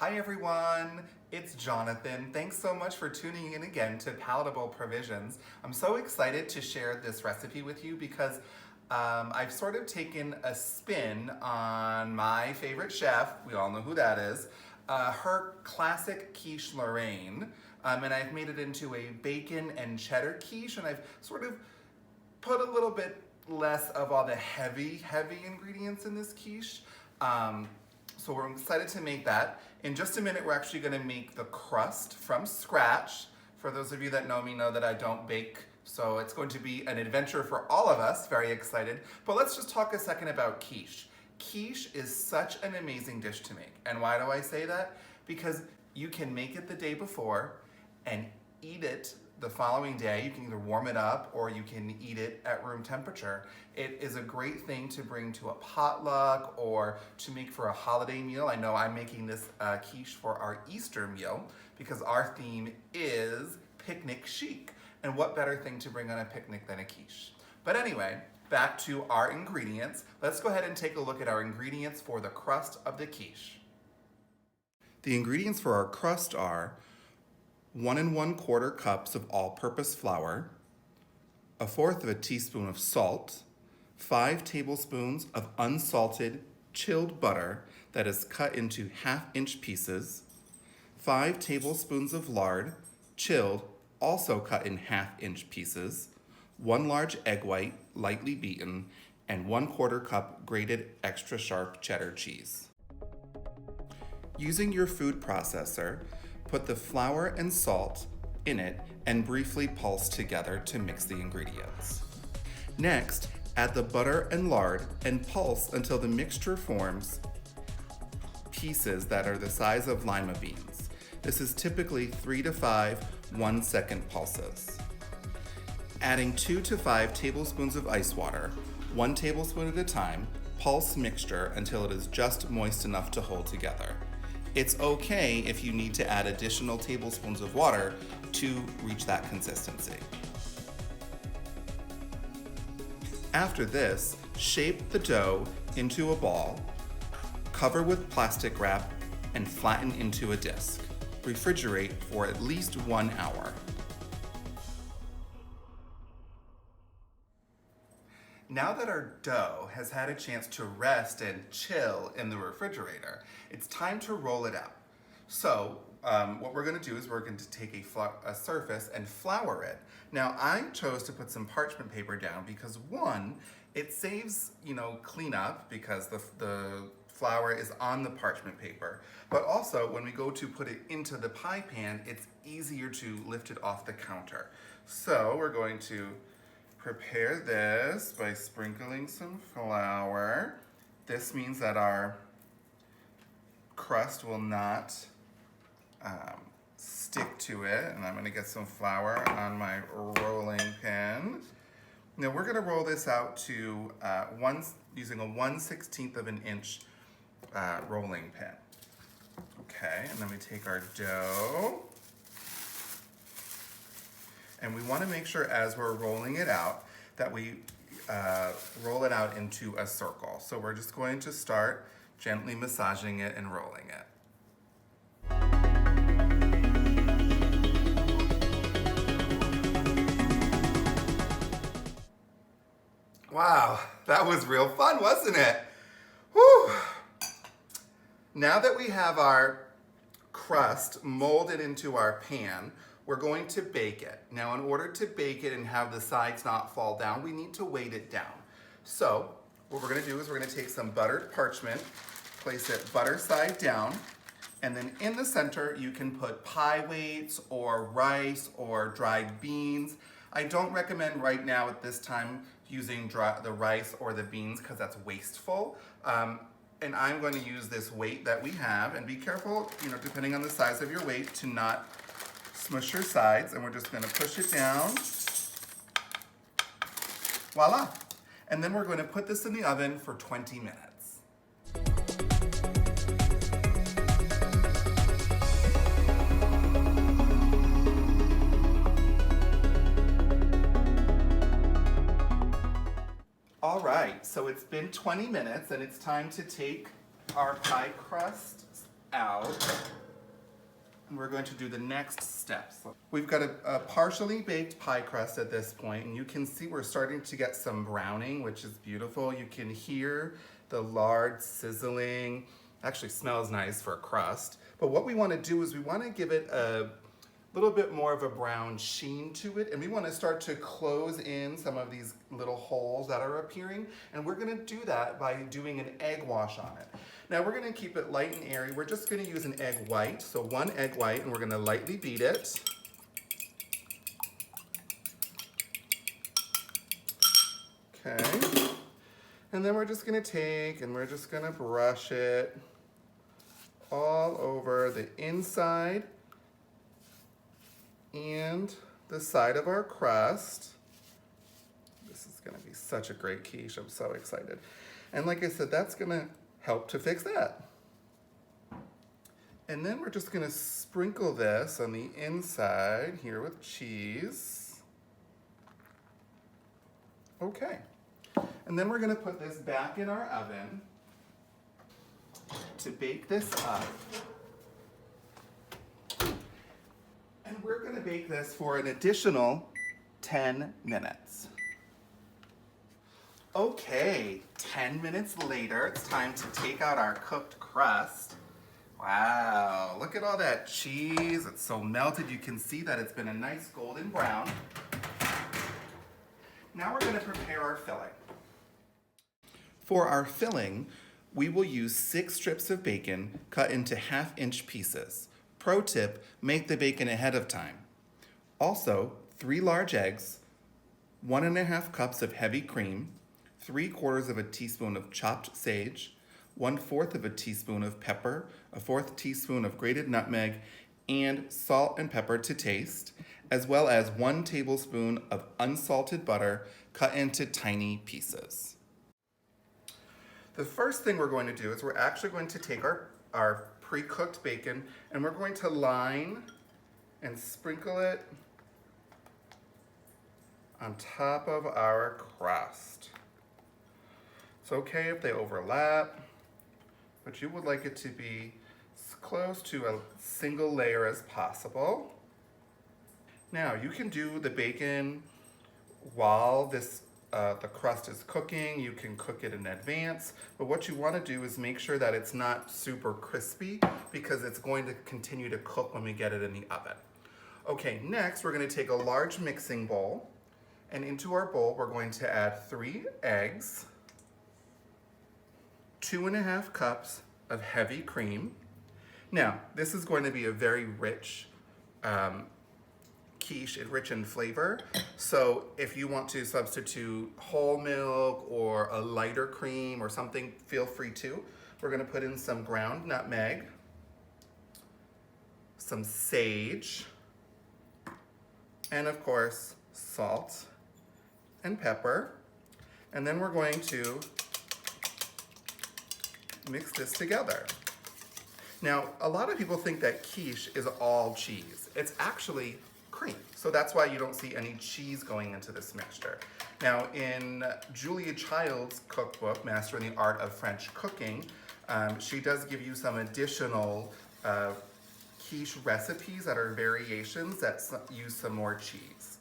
Hi everyone, it's Jonathan. Thanks so much for tuning in again to Palatable Provisions. I'm so excited to share this recipe with you because I've sort of taken a spin on my favorite chef, we all know who that is, her classic quiche Lorraine, and I've made it into a bacon and cheddar quiche, and I've sort of put a little bit less of all the heavy ingredients in this quiche. So we're excited to make that. In just a minute, we're actually gonna make the crust from scratch. For those of you that know me know that I don't bake, so it's going to be an adventure for all of us, very excited. But let's just talk a second about quiche. Quiche is such an amazing dish to make. And why do I say that? Because you can make it the day before and eat it the following day. You can either warm it up or you can eat it at room temperature. It is a great thing to bring to a potluck or to make for a holiday meal. I know I'm making this quiche for our Easter meal because our theme is picnic chic. And what better thing to bring on a picnic than a quiche? But anyway, back to our ingredients. Let's go ahead and take a look at our ingredients for the crust of the quiche. The ingredients for our crust are 1 1/4 cups of all-purpose flour, 1/4 teaspoon of salt, 5 tablespoons of unsalted chilled butter that is cut into 1/2-inch pieces, 5 tablespoons of lard, chilled, also cut in 1/2-inch pieces, 1 large egg white, lightly beaten, and 1/4 cup grated extra sharp cheddar cheese. Using your food processor, put the flour and salt in it and briefly pulse together to mix the ingredients. Next, add the butter and lard and pulse until the mixture forms pieces that are the size of lima beans. This is typically 3 to 5 1-second pulses. Adding 2 to 5 tablespoons of ice water, 1 tablespoon at a time, pulse mixture until it is just moist enough to hold together. It's okay if you need to add additional tablespoons of water to reach that consistency. After this, shape the dough into a ball, cover with plastic wrap, and flatten into a disc. Refrigerate for at least 1 hour. Now that our dough has had a chance to rest and chill in the refrigerator, it's time to roll it out. So what we're going to do is we're going to take a surface and flour it. Now I chose to put some parchment paper down because one, it saves cleanup because the flour is on the parchment paper, but also when we go to put it into the pie pan, it's easier to lift it off the counter. So we're going to prepare this by sprinkling some flour. This means that our crust will not stick to it. And I'm gonna get some flour on my rolling pin. Now we're gonna roll this out to using a 1/16 of an inch rolling pin. Okay, and then we take our dough. And we want to make sure as we're rolling it out that we roll it out into a circle. So we're just going to start gently massaging it and rolling it. Wow, that was real fun, wasn't it? Whew. Now that we have our crust molded into our pan, we're going to bake it. Now in order to bake it and have the sides not fall down, we need to weight it down. So what we're gonna do is we're gonna take some buttered parchment, place it butter side down, and then in the center you can put pie weights or rice or dried beans. I don't recommend right now at this time using the rice or the beans because that's wasteful. And I'm going to use this weight that we have, and be careful, depending on the size of your weight, to not smush your sides, and we're just gonna push it down. Voila. And then we're going to put this in the oven for 20 minutes. All right, so it's been 20 minutes and it's time to take our pie crust out. And we're going to do the next steps. We've got a partially baked pie crust at this point, and you can see we're starting to get some browning, which is beautiful. You can hear the lard sizzling. Actually smells nice for a crust. But what we want to do is we want to give it a little bit more of a brown sheen to it, and we want to start to close in some of these little holes that are appearing, and we're going to do that by doing an egg wash on it. Now we're going to keep it light and airy. We're just going to use an egg white, so 1 egg white, and we're going to lightly beat it. Okay, and then we're just going to take and we're just going to brush it all over the inside and the side of our crust. This is gonna be such a great quiche. I'm so excited. And like I said, that's gonna help to fix that. And then we're just gonna sprinkle this on the inside here with cheese. Okay. And then we're gonna put this back in our oven to bake this up. And we're going to bake this for an additional 10 minutes. Okay, 10 minutes later, it's time to take out our cooked crust. Wow, look at all that cheese. It's so melted. You can see that it's been a nice golden brown. Now we're going to prepare our filling. For our filling, we will use 6 strips of bacon cut into 1/2-inch pieces. Pro tip, make the bacon ahead of time. Also, 3 large eggs, 1½ cups of heavy cream, 3/4 of a teaspoon of chopped sage, 1/4 of a teaspoon of pepper, a 1/4 teaspoon of grated nutmeg, and salt and pepper to taste, as well as 1 tablespoon of unsalted butter cut into tiny pieces. The first thing we're going to do is we're actually going to take our pre-cooked bacon and we're going to line and sprinkle it on top of our crust. It's okay if they overlap, but you would like it to be as close to a single layer as possible. Now you can do the bacon while the crust is cooking. You can cook it in advance, but what you want to do is make sure that it's not super crispy because it's going to continue to cook when we get it in the oven. Okay, next we're going to take a large mixing bowl, and into our bowl we're going to add 3 eggs, 2½ cups of heavy cream. Now, this is going to be a very rich quiche, rich in flavor. So if you want to substitute whole milk or a lighter cream or something, feel free to. We're going to put in some ground nutmeg, some sage, and of course, salt and pepper. And then we're going to mix this together. Now, a lot of people think that quiche is all cheese. It's actually cream. So that's why you don't see any cheese going into this mixture. Now, in Julia Child's cookbook, Mastering the Art of French Cooking, she does give you some additional quiche recipes that are variations that use some more cheese.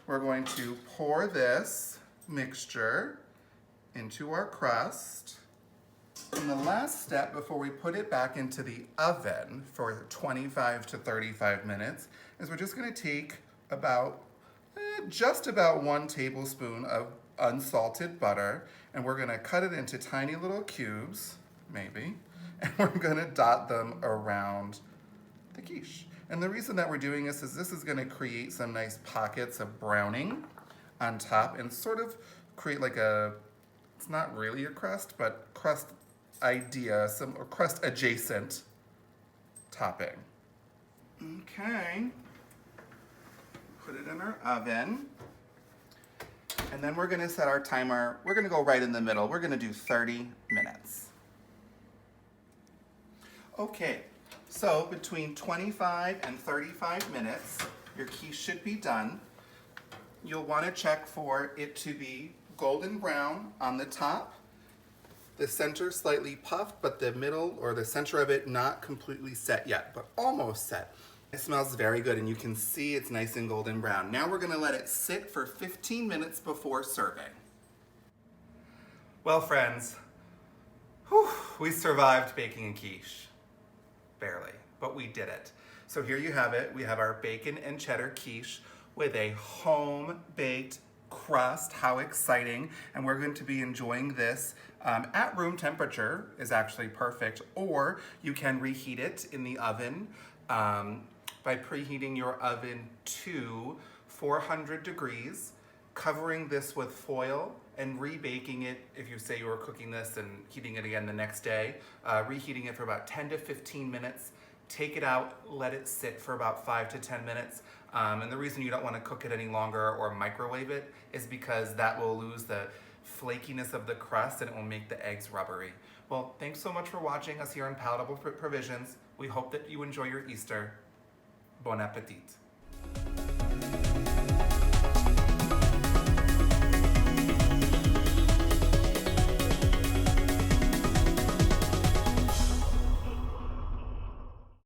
We're going to pour this mixture into our crust. And the last step before we put it back into the oven for 25 to 35 minutes is we're just going to take about just about 1 tablespoon of unsalted butter, and we're going to cut it into tiny little cubes, maybe, and we're going to dot them around the quiche. And the reason that we're doing this is going to create some nice pockets of browning on top and sort of create like it's not really a crust, but crust idea, some crust adjacent topping. Okay, put it in our oven, and then we're going to set our timer. We're going to go right in the middle. We're going to do 30 minutes. Okay, so between 25 and 35 minutes, your quiche should be done. You'll want to check for it to be golden brown on the top The center slightly puffed, but the middle or the center of it not completely set yet, but almost set. It smells very good, and you can see it's nice and golden brown. Now we're gonna let it sit for 15 minutes before serving. Well, friends, whew, we survived baking a quiche. Barely, but we did it. So here you have it. We have our bacon and cheddar quiche with a home-baked crust. How exciting. And we're going to be enjoying this at room temperature is actually perfect, or you can reheat it in the oven by preheating your oven to 400 degrees, covering this with foil and rebaking it if you say you were cooking this and heating it again the next day, reheating it for about 10 to 15 minutes. Take it out, let it sit for about 5 to 10 minutes. And the reason you don't want to cook it any longer or microwave it is because that will lose the flakiness of the crust and it will make the eggs rubbery. Well, thanks so much for watching us here on Palatable Provisions. We hope that you enjoy your Easter. Bon appetit.